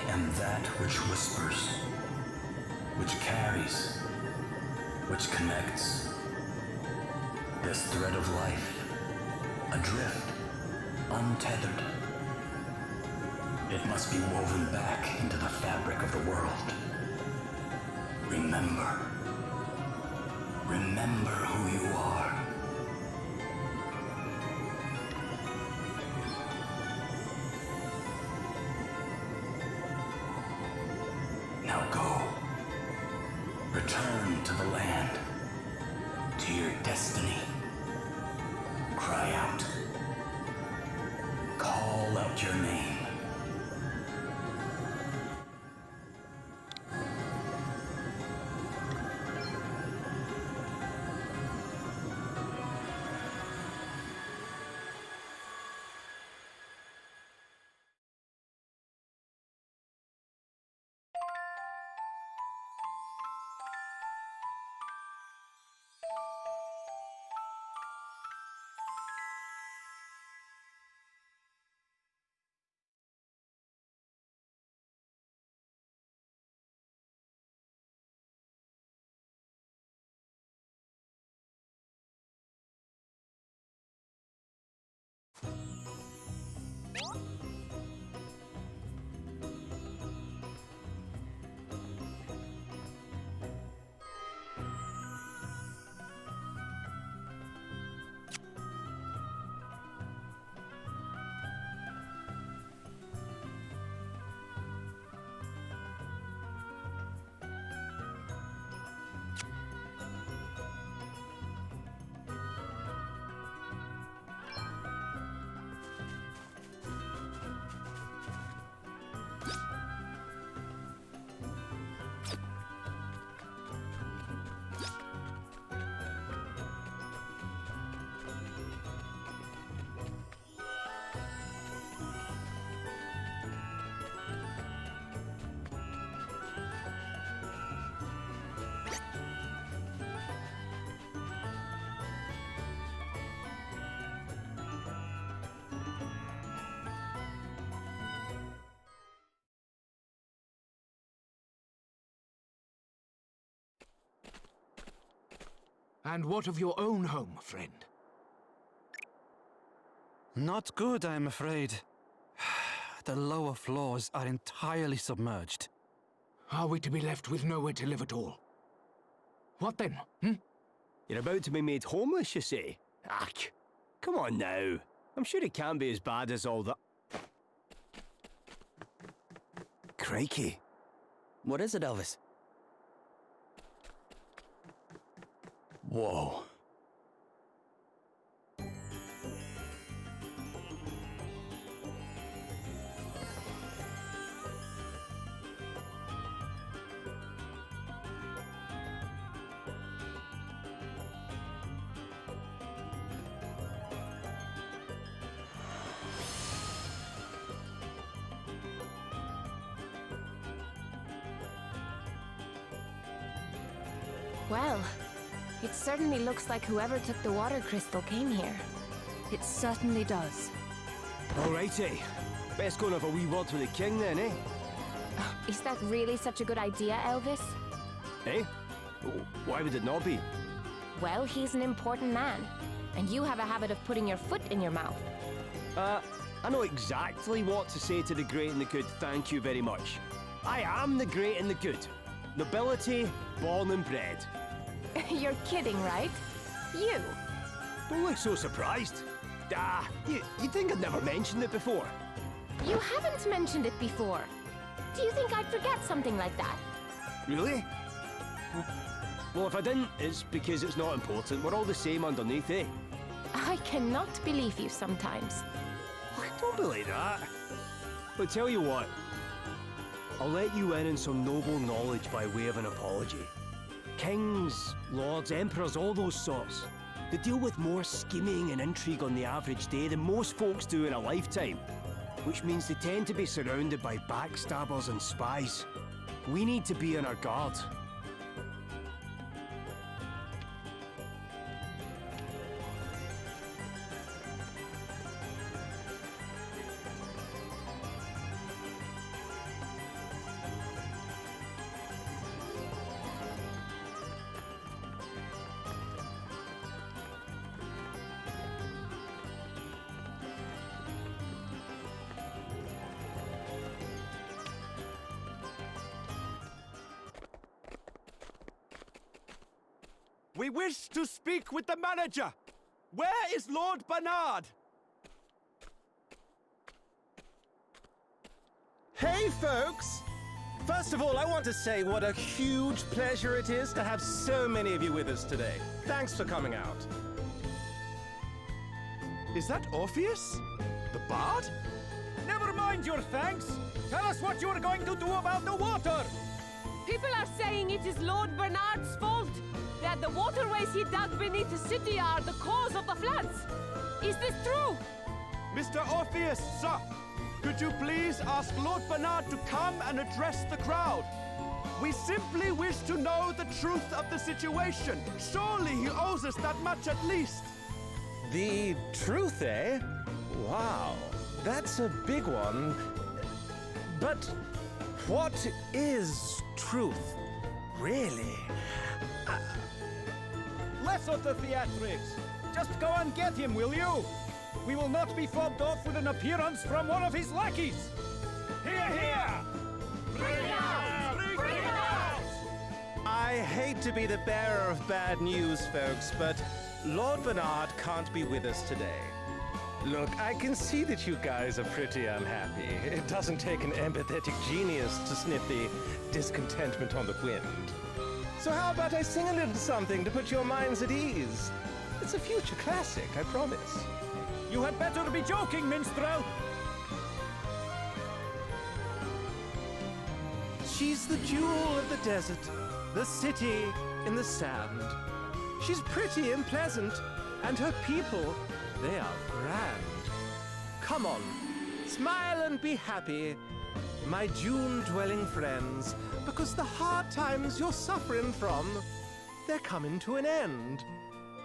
am that which whispers, which carries, which connects. This thread of life, adrift, untethered. It must be woven back into the fabric of the world. Remember. Remember who you are. Now go. Return to the land, to your destiny. Cry out. Call out your name. And what of your own home, friend? Not good, I'm afraid. The lower floors are entirely submerged. Are we to be left with nowhere to live at all? What then, You're about to be made homeless, you say? Ach, come on now. I'm sure it can't be as bad as all that. Crikey. What is it, Elvis? Whoa. Well, it certainly looks like whoever took the water crystal came here. It certainly does. Alrighty. Best go and have a wee word with the king then, eh? Is that really such a good idea, Elvis? Eh? Why would it not be? Well, he's an important man, and you have a habit of putting your foot in your mouth. I know exactly what to say to the great and the good, thank you very much. I am the great and the good. Nobility, born and bred. You're kidding, right? You? Don't look so surprised. You'd think I'd never mentioned it before. You haven't mentioned it before. Do you think I'd forget something like that? Really? Well, if I didn't, it's because it's not important. We're all the same underneath, eh? I cannot believe you sometimes. Oh, don't be like that. But tell you what, I'll let you in on some noble knowledge by way of an apology. Kings, lords, emperors, all those sorts. They deal with more scheming and intrigue on the average day than most folks do in a lifetime. Which means they tend to be surrounded by backstabbers and spies. We need to be on our guard. We wish to speak with the manager. Where is Lord Bernard? Hey, folks! First of all, I want to say what a huge pleasure it is to have so many of you with us today. Thanks for coming out. Is that Orpheus? The bard? Never mind your thanks. Tell us what you're going to do about the water. People are saying it is Lord Bernard's fault. That the waterways he dug beneath the city are the cause of the floods. Is this true? Mr. Orpheus, sir, could you please ask Lord Bernard to come and address the crowd? We simply wish to know the truth of the situation. Surely he owes us that much at least. The truth, eh? Wow, that's a big one. But what is truth, really? Less of the theatrics. Just go and get him, will you? We will not be fobbed off with an appearance from one of his lackeys. Hear, hear! Bring it out! Bring it out! I hate to be the bearer of bad news, folks, but Lord Bernard can't be with us today. Look, I can see that you guys are pretty unhappy. It doesn't take an empathetic genius to sniff the discontentment on the wind. So how about I sing a little something to put your minds at ease? It's a future classic, I promise. You had better be joking, minstrel. She's the jewel of the desert, the city in the sand. She's pretty and pleasant, and her people, they are grand. Come on, smile and be happy, my June-dwelling friends, because the hard times you're suffering from, they're coming to an end.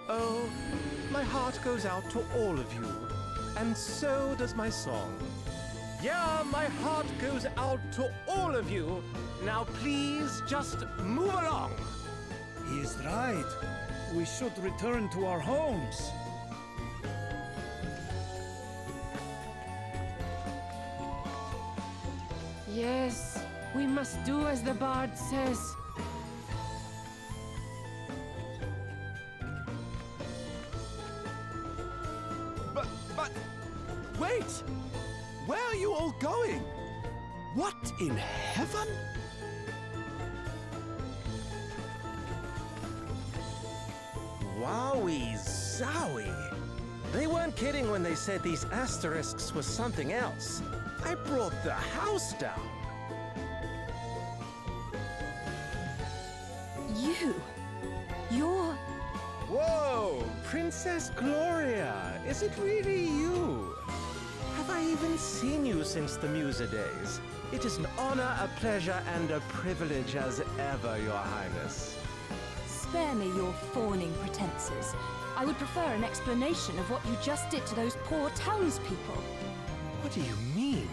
Oh, my heart goes out to all of you, and so does my song. Yeah, my heart goes out to all of you. Now please just move along. He's right. We should return to our homes. Yes, we must do as the bard says. But, wait! Where are you all going? What in heaven? Wowie zowie. They weren't kidding when they said these asterisks were something else. I brought the house down. You're... Whoa, Princess Gloria, is it really you? Have I even seen you since the Musa days? It is an honor, a pleasure, and a privilege as ever, Your Highness. Spare me your fawning pretenses. I would prefer an explanation of what you just did to those poor townspeople. What do you mean?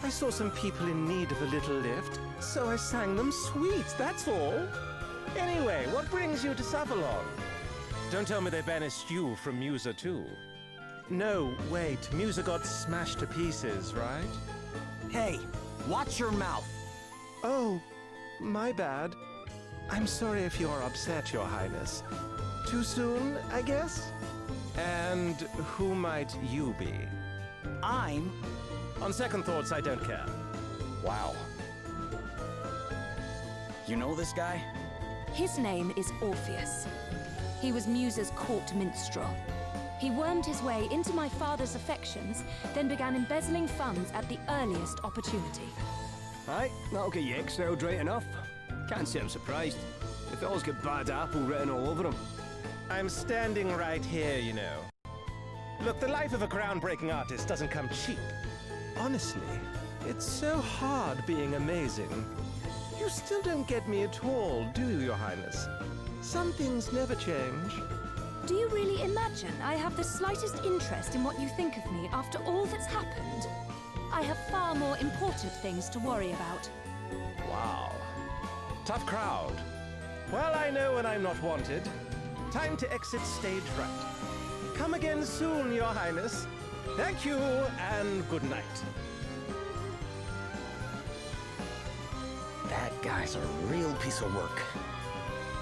I saw some people in need of a little lift, so I sang them sweets, that's all. Anyway, what brings you to Savalon? Don't tell me they banished you from Musa too. No, wait, Musa got smashed to pieces, right? Hey, watch your mouth. Oh, my bad. I'm sorry if you're upset, Your Highness. Too soon, I guess? And who might you be? I'm... On second thoughts, I don't care. Wow. You know this guy? His name is Orpheus. He was Musa's court minstrel. He wormed his way into my father's affections, then began embezzling funds at the earliest opportunity. Aye, that'll get you exiled right enough. Can't say I'm surprised. The fellow's got bad apple written all over him. I'm standing right here, you know. Look, the life of a groundbreaking artist doesn't come cheap. Honestly, it's so hard being amazing. You still don't get me at all, do you, Your Highness? Some things never change. Do you really imagine I have the slightest interest in what you think of me after all that's happened? I have far more important things to worry about. Wow. Tough crowd. Well, I know when I'm not wanted. Time to exit stage right. Come again soon, Your Highness. Thank you, and good night. That guy's a real piece of work.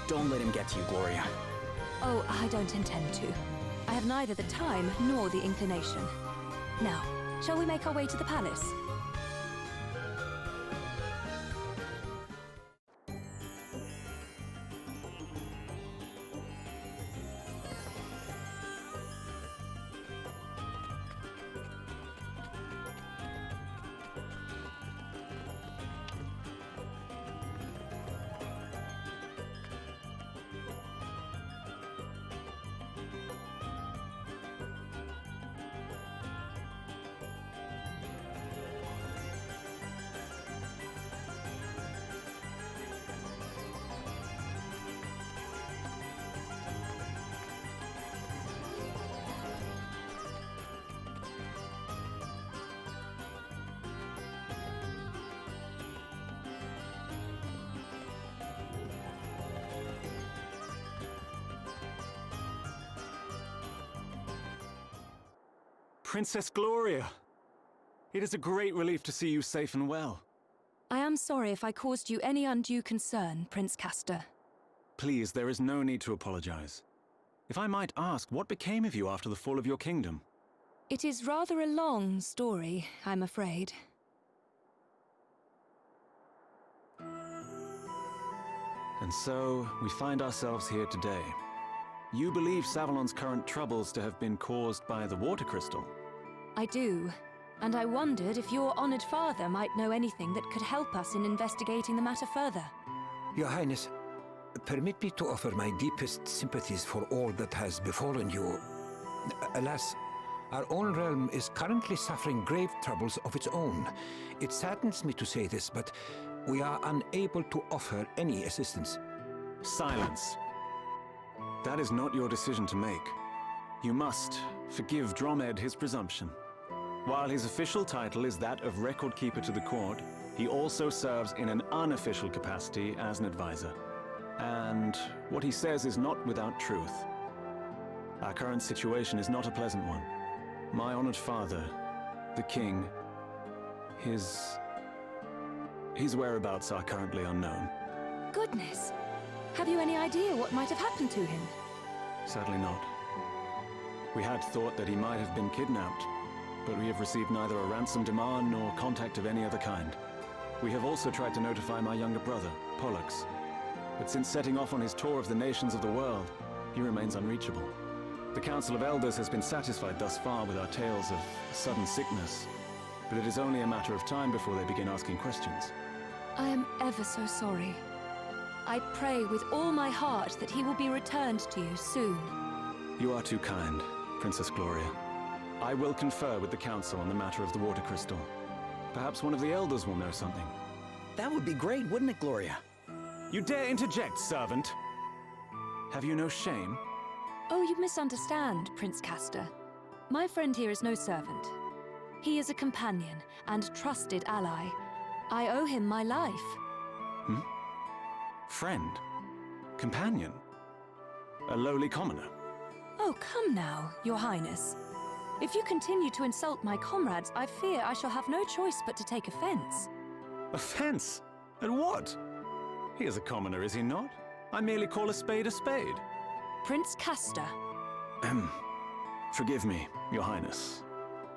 Don't let him get to you, Gloria. Oh, I don't intend to. I have neither the time nor the inclination. Now, shall we make our way to the palace? Princess Gloria! It is a great relief to see you safe and well. I am sorry if I caused you any undue concern, Prince Castor. Please, there is no need to apologize. If I might ask, what became of you after the fall of your kingdom? It is rather a long story, I'm afraid. And so, we find ourselves here today. You believe Savalon's current troubles to have been caused by the water crystal? I do, and I wondered if your honored father might know anything that could help us in investigating the matter further. Your Highness, permit me to offer my deepest sympathies for all that has befallen you. Alas, our own realm is currently suffering grave troubles of its own. It saddens me to say this, but we are unable to offer any assistance. Silence. That is not your decision to make. You must forgive Dromed his presumption. While his official title is that of Record Keeper to the court, he also serves in an unofficial capacity as an advisor. And what he says is not without truth. Our current situation is not a pleasant one. My honored father, the king, his whereabouts are currently unknown. Goodness! Have you any idea what might have happened to him? Sadly not. We had thought that he might have been kidnapped, but we have received neither a ransom demand nor contact of any other kind. We have also tried to notify my younger brother, Pollux, but since setting off on his tour of the nations of the world, he remains unreachable. The Council of Elders has been satisfied thus far with our tales of sudden sickness, but it is only a matter of time before they begin asking questions. I am ever so sorry. I pray with all my heart that he will be returned to you soon. You are too kind, Princess Gloria. I will confer with the Council on the matter of the water crystal. Perhaps one of the Elders will know something. That would be great, wouldn't it, Gloria? You dare interject, servant! Have you no shame? Oh, you misunderstand, Prince Castor. My friend here is no servant. He is a companion and trusted ally. I owe him my life. Hmm? Friend? Companion? A lowly commoner? Oh, come now, Your Highness. If you continue to insult my comrades, I fear I shall have no choice but to take offense. Offense? At what? He is a commoner, is he not? I merely call a spade a spade. Prince Castor. Forgive me, Your Highness.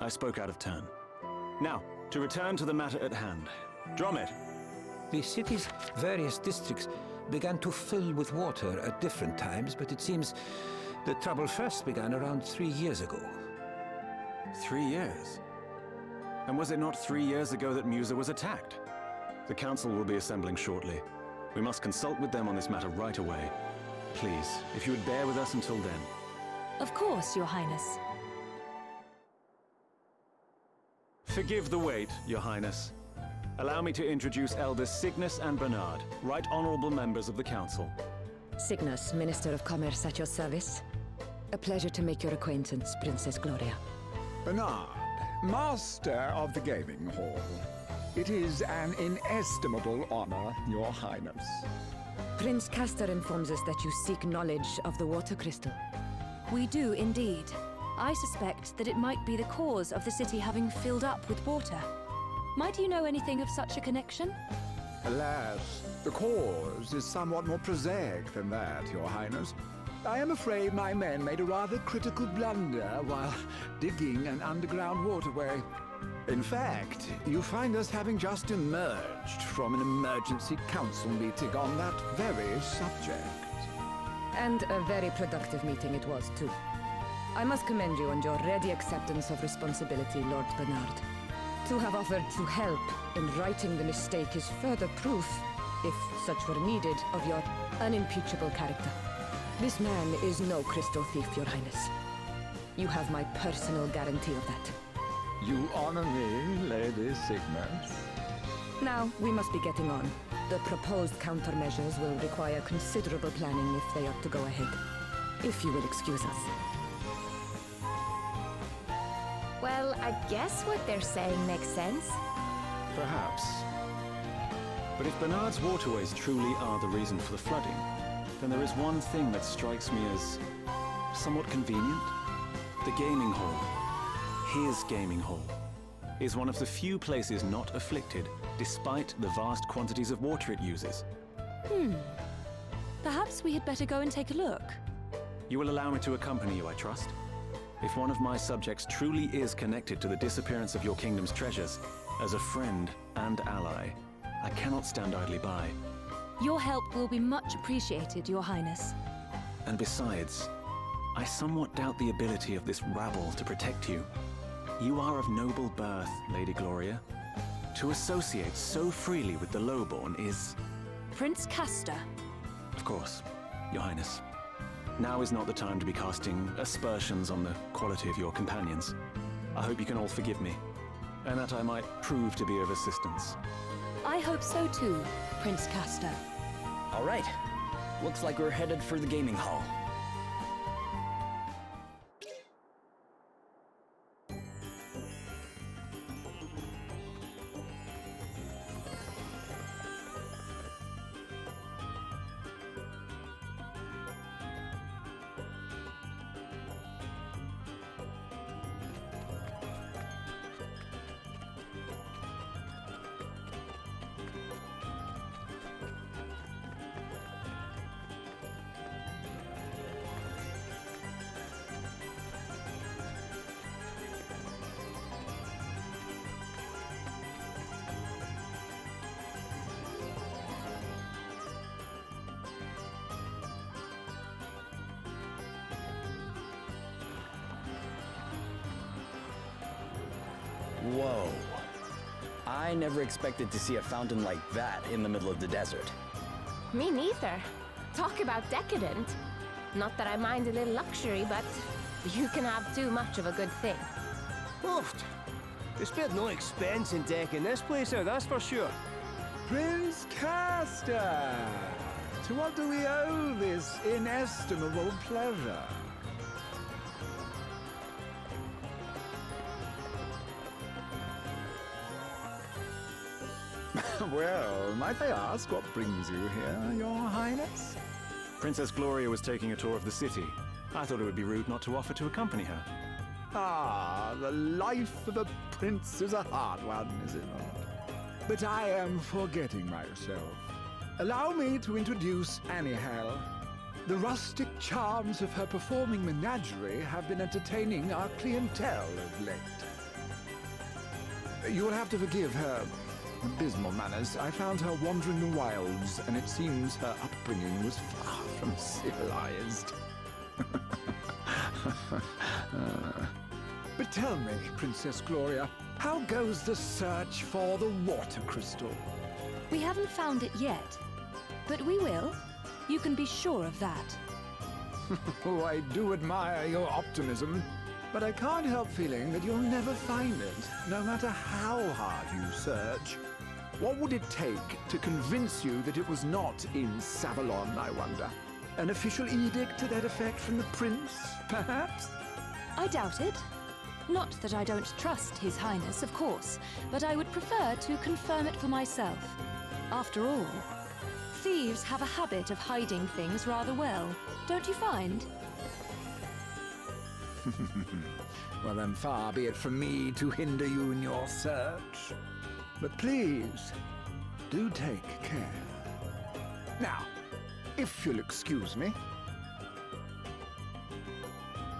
I spoke out of turn. Now, to return to the matter at hand. Dromed. The city's various districts began to fill with water at different times, but it seems the trouble first began around 3 years ago. 3 years? And was it not 3 years ago that Musa was attacked? The Council will be assembling shortly. We must consult with them on this matter right away. Please, if you would bear with us until then. Of course, Your Highness. Forgive the wait, Your Highness. Allow me to introduce Elders Cygnus and Bernard, Right Honorable members of the Council. Cygnus, Minister of Commerce at your service. A pleasure to make your acquaintance, Princess Gloria. Bernard, Master of the Gaming Hall. It is an inestimable honor, Your Highness. Prince Castor informs us that you seek knowledge of the water crystal. We do indeed. I suspect that it might be the cause of the city having filled up with water. Might you know anything of such a connection? Alas, the cause is somewhat more prosaic than that, Your Highness. I am afraid my men made a rather critical blunder while digging an underground waterway. In fact, you find us having just emerged from an emergency council meeting on that very subject. And a very productive meeting it was, too. I must commend you on your ready acceptance of responsibility, Lord Bernard. To have offered to help in righting the mistake is further proof, if such were needed, of your unimpeachable character. This man is no crystal thief, Your Highness. You have my personal guarantee of that. You honor me, Lady Sigmas. Now, we must be getting on. The proposed countermeasures will require considerable planning if they are to go ahead. If you will excuse us. Well, I guess what they're saying makes sense. Perhaps. But if Bernard's waterways truly are the reason for the flooding, then there is one thing that strikes me as somewhat convenient. The gaming hall, his gaming hall, is one of the few places not afflicted, despite the vast quantities of water it uses. Perhaps we had better go and take a look. You will allow me to accompany you, I trust? If one of my subjects truly is connected to the disappearance of your kingdom's treasures, as a friend and ally, I cannot stand idly by. Your help will be much appreciated, Your Highness. And besides, I somewhat doubt the ability of this rabble to protect you. You are of noble birth, Lady Gloria. To associate so freely with the lowborn is... Prince Castor. Of course, Your Highness. Now is not the time to be casting aspersions on the quality of your companions. I hope you can all forgive me, and that I might prove to be of assistance. I hope so too, Prince Castor. All right. Looks like we're headed for the gaming hall. Whoa. I never expected to see a fountain like that in the middle of the desert. Me neither. Talk about decadent. Not that I mind a little luxury, but you can have too much of a good thing. Oof. They spared no expense in decking this place out, that's for sure. Prince Castor! To what do we owe this inestimable pleasure? Well, might I ask what brings you here, Your Highness? Princess Gloria was taking a tour of the city. I thought it would be rude not to offer to accompany her. Ah, the life of a prince is a hard one, is it not? But I am forgetting myself. Allow me to introduce Annie Hale. The rustic charms of her performing menagerie have been entertaining our clientele of late. You will have to forgive her abysmal manners. I found her wandering the wilds, and it seems her upbringing was far from civilized. But tell me, Princess Gloria, how goes the search for the water crystal? We haven't found it yet, but we will. You can be sure of that. Oh, I do admire your optimism, but I can't help feeling that you'll never find it, no matter how hard you search. What would it take to convince you that it was not in Savalon, I wonder? An official edict to that effect from the prince, perhaps? I doubt it. Not that I don't trust His Highness, of course, but I would prefer to confirm it for myself. After all, thieves have a habit of hiding things rather well, don't you find? Well, then far be it from me to hinder you in your search. But please, Do take care. Now, if you'll excuse me.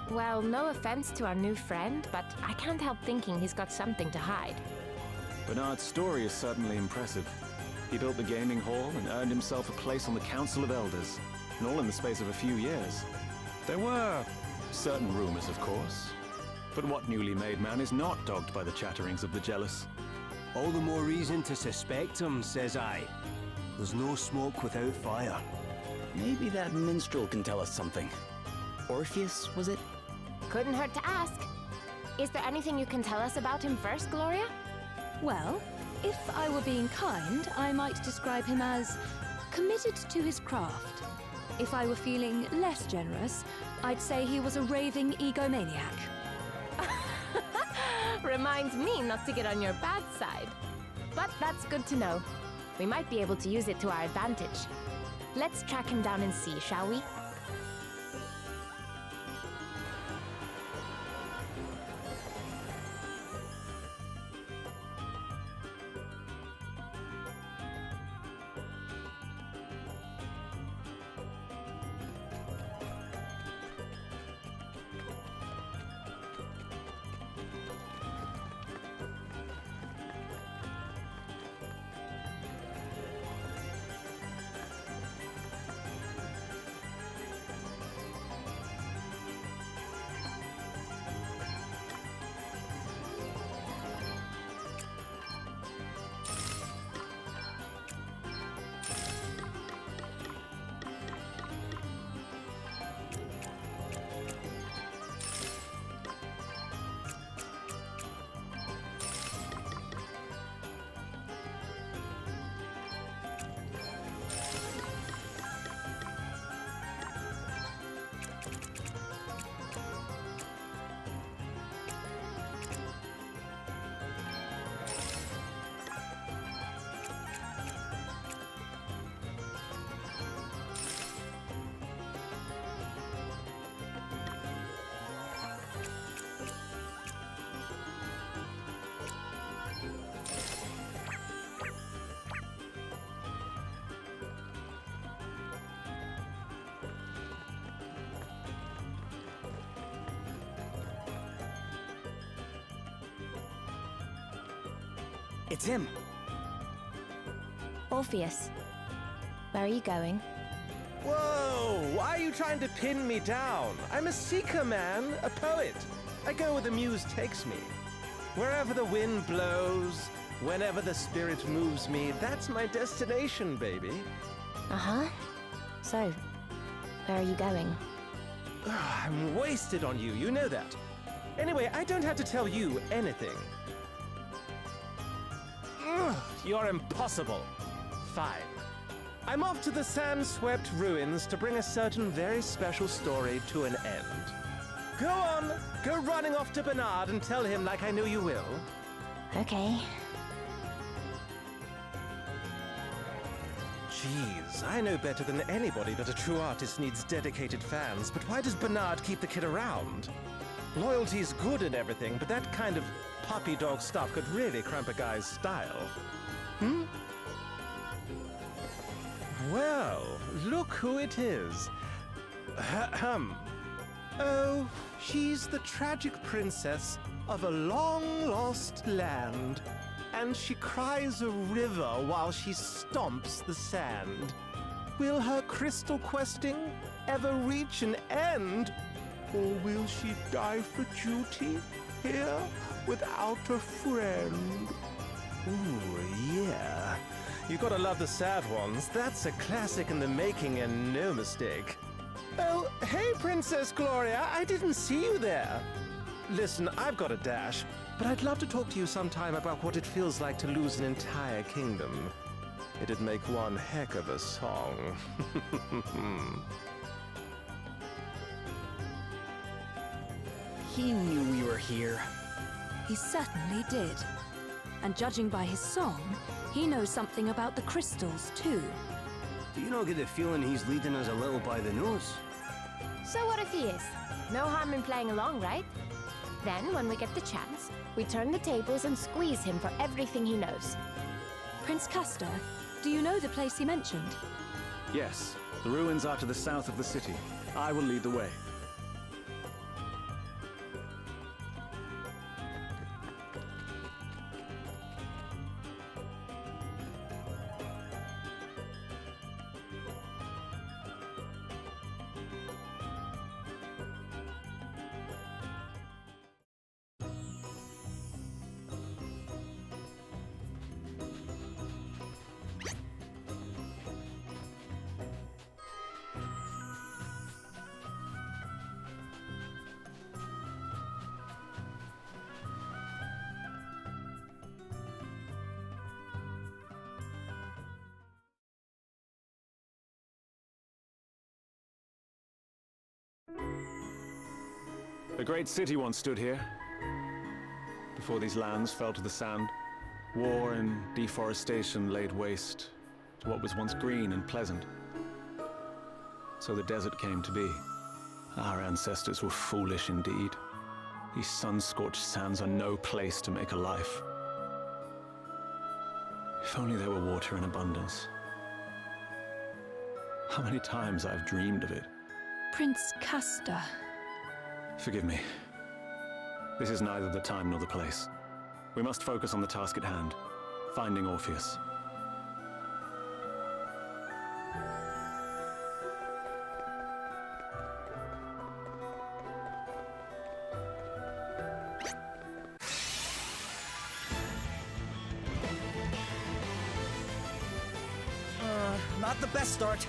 Well, no offense to our new friend, but I can't help thinking he's got something to hide. Bernard's story is certainly impressive. He built the gaming hall and earned himself a place on the Council of Elders, and all in the space of a few years. There were certain rumors, of course, but what newly made man is not dogged by the chatterings of the jealous? All the more reason to suspect him, says I. There's no smoke without fire. Maybe that minstrel can tell us something. Orpheus, was it? Couldn't hurt to ask. Is there anything you can tell us about him first, Gloria? Well, if I were being kind, I might describe him as committed to his craft. If I were feeling less generous, I'd say he was a raving egomaniac. Reminds me not to get on your bad side. But that's good to know. We might be able to use it to our advantage. Let's track him down and see, shall we? It's him! Orpheus, where are you going? Whoa! Why are you trying to pin me down? I'm a seeker, man, a poet. I go where the muse takes me. Wherever the wind blows, whenever the spirit moves me, that's my destination, baby. Uh-huh. So, where are you going? I'm wasted on you, you know that. Anyway, I don't have to tell you anything. You're impossible. Fine. I'm off to the sand-swept ruins to bring a certain very special story to an end. Go on, go running off to Bernard and tell him like I know you will. Okay. Jeez, I know better than anybody that a true artist needs dedicated fans, but why does Bernard keep the kid around? Loyalty's good and everything, but that kind of puppy dog stuff could really cramp a guy's style. Hmm? Well, look who it is. Ahem. Oh, she's the tragic princess of a long-lost land, and she cries a river while she stomps the sand. Will her crystal questing ever reach an end, or will she die for duty here without a friend? Ooh, yeah. You gotta love the sad ones. That's a classic in the making and no mistake. Oh, hey, Princess Gloria, I didn't see you there. Listen, I've got a dash, but I'd love to talk to you sometime about what it feels like to lose an entire kingdom. It'd make one heck of a song. He knew we were here. He certainly did. And judging by his song, he knows something about the crystals, too. Do you not get the feeling he's leading us a little by the nose? So what if he is? No harm in playing along, right? Then, when we get the chance, we turn the tables and squeeze him for everything he knows. Prince Castor, do you know the place he mentioned? Yes, the ruins are to the south of the city. I will lead the way. A great city once stood here, before these lands fell to the sand. War and deforestation laid waste to what was once green and pleasant. So the desert came to be. Our ancestors were foolish indeed. These sun-scorched sands are no place to make a life. If only there were water in abundance. How many times I've dreamed of it. Prince Castor. Forgive me. This is neither the time nor the place. We must focus on the task at hand, finding Orpheus. Not the best start.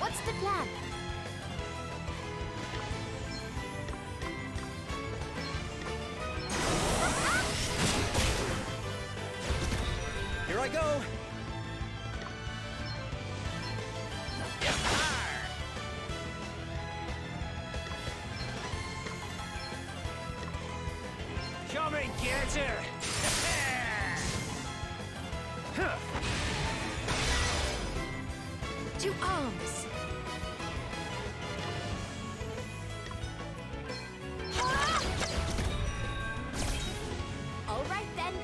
What's the plan? Here I go. Come and get her! To arms! All right then.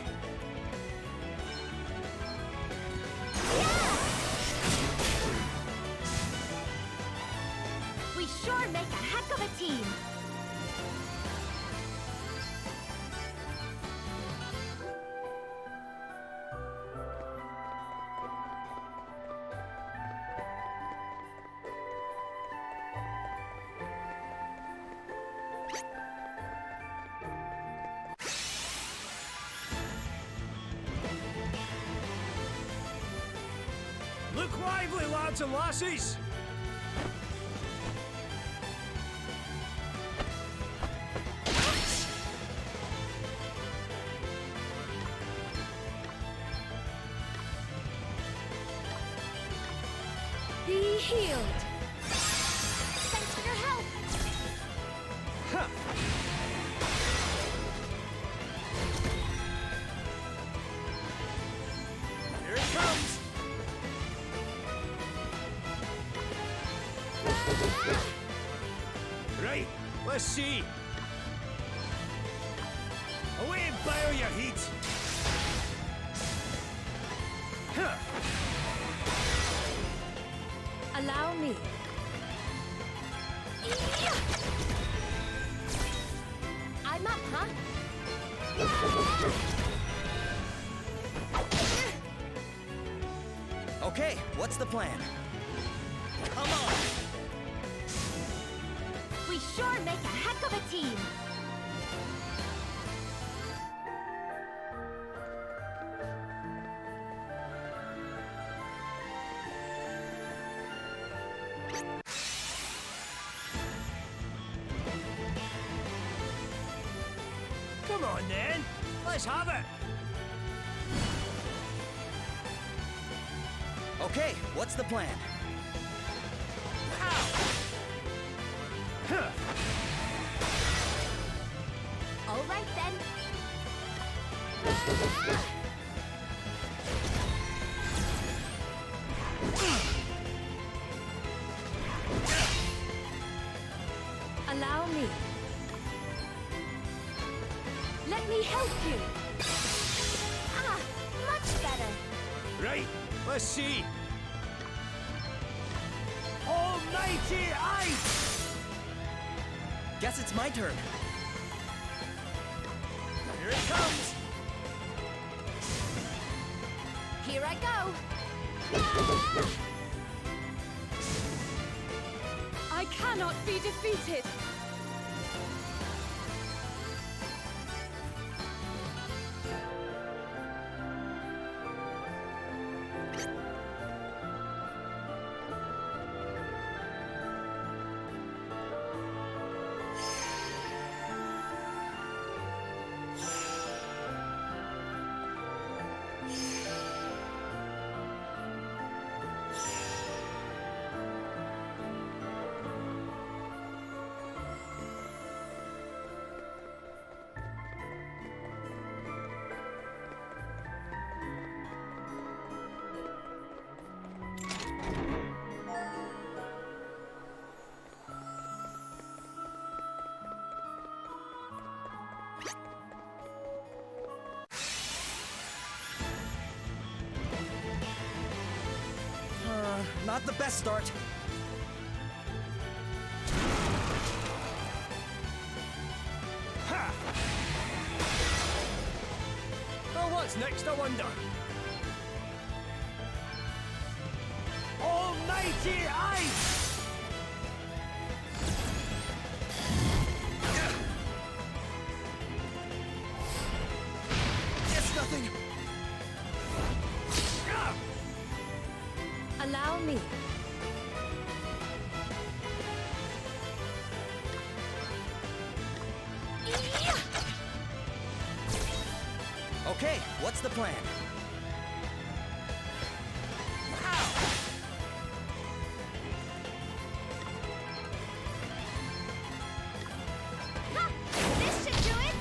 We sure make a heck of a team. Look lively, lads and lassies! Be healed. Thanks for your help. Here it comes! Right, let's see. Away and bow your heat. Allow me. I'm up, huh? Okay, what's the plan? Come on! We sure make a heck of a team. Come on then, let's have it. Okay, what's the plan? All right then. Allow me. Let me help you. Ah, much better. Right, let's see. Almighty Ice! Guess it's my turn. Here it comes! Here I go. I cannot be defeated. Not the best start. Ha! Well, what's next, I wonder? Almighty Ice! It's nothing. Allow me. Okay, what's the plan? Ha! This should do it.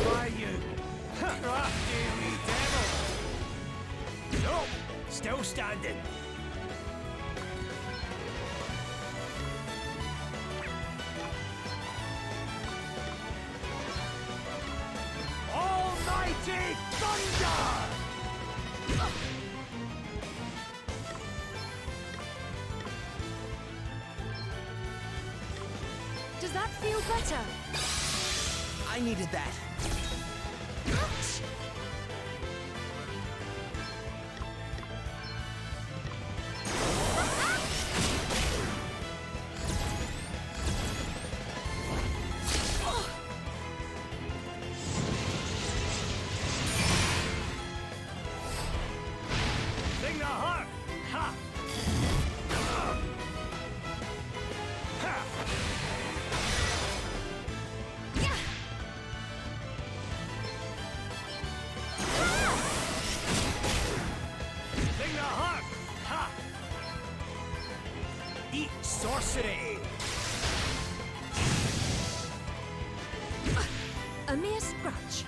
Why, you crafty wee devil! Nope, still standing. Almighty Thunder! Does that feel better? I needed that. Sing the heart! Ha! Ha! Sing the heart! Ha! Eat sorcery! A mere scratch.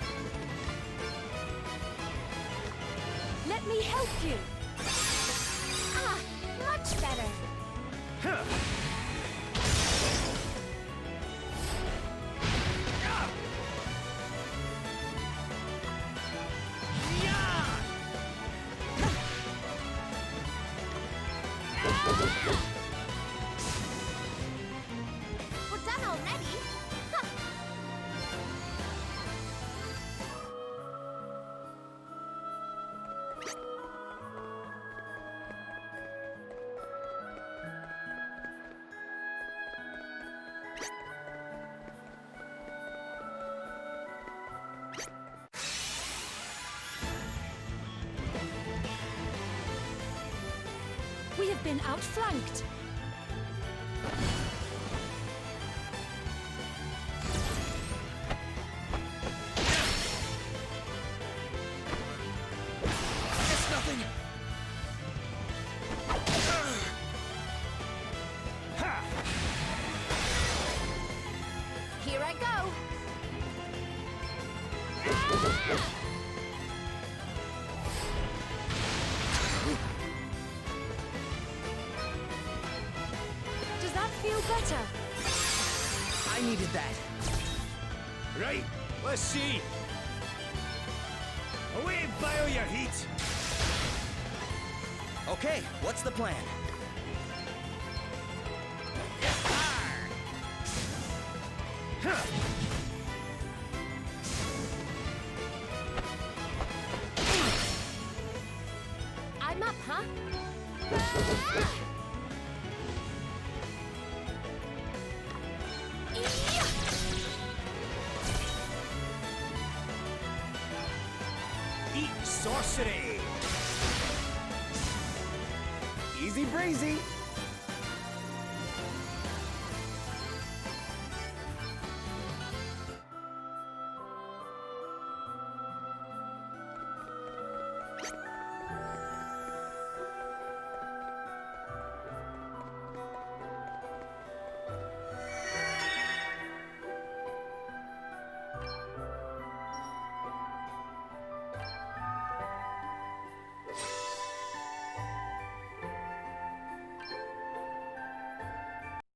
Let me help you. Ah, much better. Huh. We're done already. Ha! We have been outflanked. It's nothing. better. I needed that. Right, let's see. Away, bio your heat. Okay, what's the plan? I'm up, huh? Eat sorcery. Easy breezy.